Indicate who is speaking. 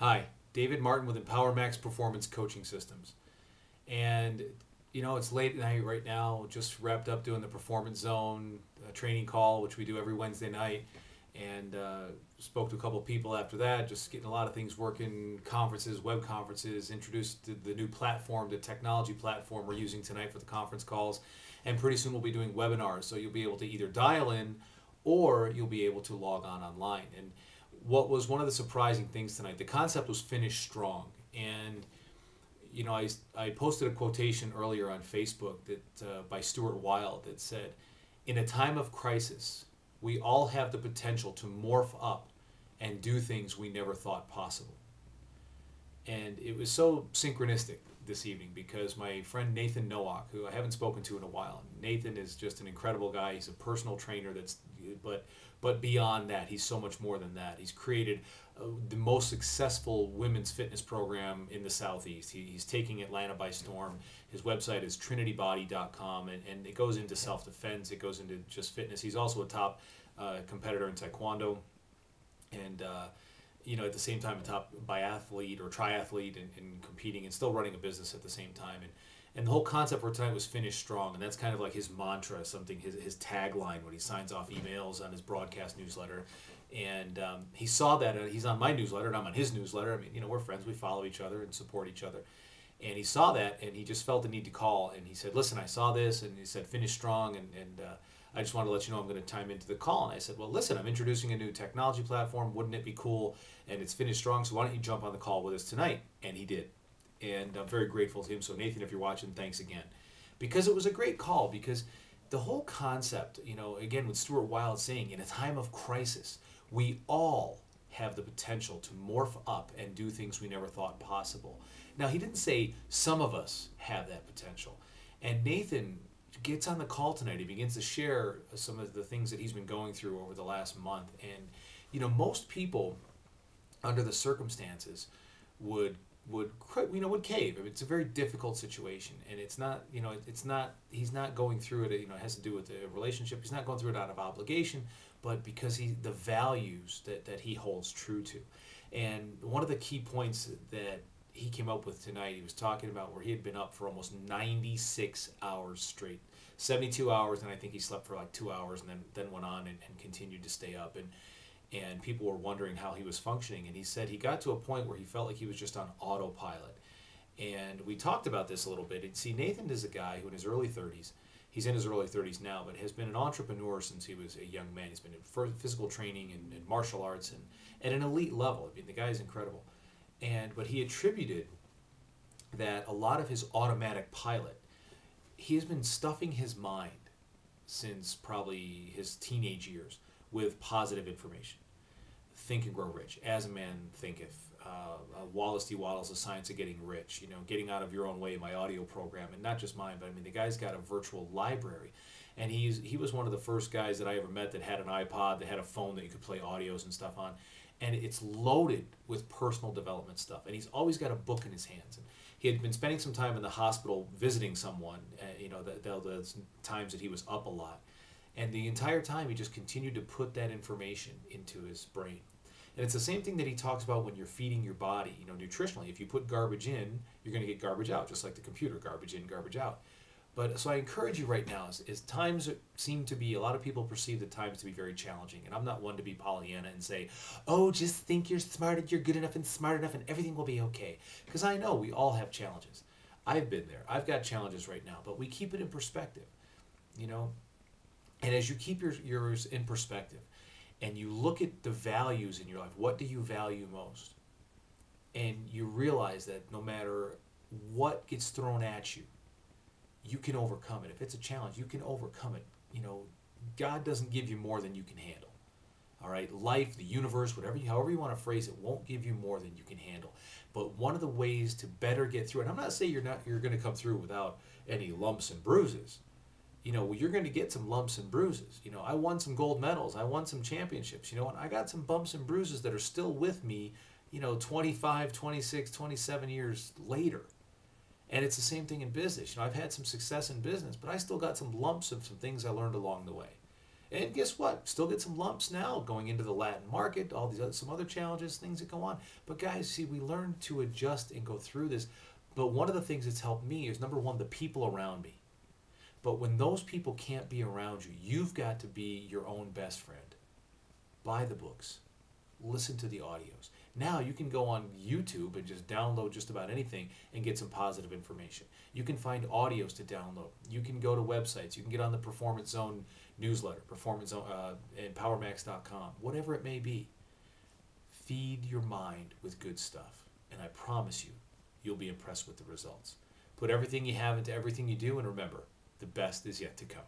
Speaker 1: Hi, David Martin with EmpowerMax Performance Coaching Systems. And, it's late at night right now. Just wrapped up doing the Performance Zone training call, which we do every Wednesday night. And spoke to a couple of people after that, just getting a lot of things working, conferences, web conferences, introduced the new platform, the technology platform we're using tonight for the conference calls. And pretty soon we'll be doing webinars. So you'll be able to either dial in or you'll be able to log on online. And what was one of the surprising things tonight, the concept was finish strong. And I posted a quotation earlier on Facebook that by Stuart Wilde that said, in a time of crisis, we all have the potential to morph up and do things we never thought possible. And it was so synchronistic this evening because my friend Nathan Nowak, who I haven't spoken to in a while, Nathan is just an incredible guy. He's a personal trainer but beyond that, he's so much more than that. He's created the most successful women's fitness program in the Southeast. He's taking Atlanta by storm. His website is trinitybody.com, and it goes into self-defense. It goes into just fitness. He's also a top competitor in Taekwondo, and at the same time a top biathlete or triathlete and competing and still running a business at the same time. And the whole concept for tonight was finish strong, and that's kind of like his mantra, something his tagline when he signs off emails on his broadcast newsletter. And he saw that, he's on my newsletter, and I'm on his newsletter. I mean, we're friends, we follow each other and support each other. And he saw that, and he just felt the need to call, and he said, listen, I saw this, and he said, finish strong, and I just wanted to let you know I'm going to time into the call. And I said, well, listen, I'm introducing a new technology platform. Wouldn't it be cool? And it's finished strong, so why don't you jump on the call with us tonight? And he did. And I'm very grateful to him. So Nathan, if you're watching, thanks again. Because it was a great call, because the whole concept, again, with Stuart Wilde saying, in a time of crisis, we all have the potential to morph up and do things we never thought possible. Now, he didn't say some of us have that potential. And Nathan gets on the call tonight. He begins to share some of the things that he's been going through over the last month. And, most people, under the circumstances, would cave. I mean, it's a very difficult situation, and it's not, he's not going through it, it has to do with the relationship. He's not going through it out of obligation, but because the values that he holds true to. And one of the key points that he came up with tonight, he was talking about where he had been up for almost 96 hours straight, 72 hours, and I think he slept for like 2 hours and then went on and continued to stay up. And people were wondering how he was functioning. And he said he got to a point where he felt like he was just on autopilot. And we talked about this a little bit. And see, Nathan is a guy who in his early 30s, he's in his early 30s now, but has been an entrepreneur since he was a young man. He's been in physical training and martial arts and at an elite level. I mean, the guy is incredible. But he attributed that a lot of his automatic pilot, he has been stuffing his mind since probably his teenage years with positive information. Think and Grow Rich, As a Man Thinketh, Wallace D. Wattles, The Science of Getting Rich, Getting Out of Your Own Way, my audio program, and not just mine, but I mean, the guy's got a virtual library. And he was one of the first guys that I ever met that had an iPod, that had a phone that you could play audios and stuff on. And it's loaded with personal development stuff. And he's always got a book in his hands. And he had been spending some time in the hospital visiting someone, the times that he was up a lot. And the entire time, he just continued to put that information into his brain. And it's the same thing that he talks about when you're feeding your body, nutritionally. If you put garbage in, you're going to get garbage out, just like the computer, garbage in, garbage out. But so I encourage you right now, as times seem to be, a lot of people perceive the times to be very challenging. And I'm not one to be Pollyanna and say, oh, just think you're smart and you're good enough and smart enough and everything will be okay. Because I know we all have challenges. I've been there. I've got challenges right now. But we keep it in perspective, And as you keep yours in perspective and you look at the values in your life, what do you value most? And you realize that no matter what gets thrown at you, you can overcome it. If it's a challenge, you can overcome it. God doesn't give you more than you can handle. All right? Life, the universe, however you want to phrase it, won't give you more than you can handle. But one of the ways to better get through it, and I'm not saying you're going to come through without any lumps and bruises. You're going to get some lumps and bruises. I won some gold medals. I won some championships. And I got some bumps and bruises that are still with me, 25, 26, 27 years later. And it's the same thing in business. I've had some success in business, but I still got some lumps of some things I learned along the way. And guess what? Still get some lumps now going into the Latin market, all these other, some other challenges, things that go on. But guys, see, we learn to adjust and go through this. But one of the things that's helped me is number one, the people around me. But when those people can't be around you, you've got to be your own best friend. Buy the books. Listen to the audios. Now you can go on YouTube and just download just about anything and get some positive information. You can find audios to download. You can go to websites. You can get on the Performance Zone newsletter, Performance Zone, and PowerMax.com, whatever it may be. Feed your mind with good stuff, and I promise you, you'll be impressed with the results. Put everything you have into everything you do, and remember, the best is yet to come.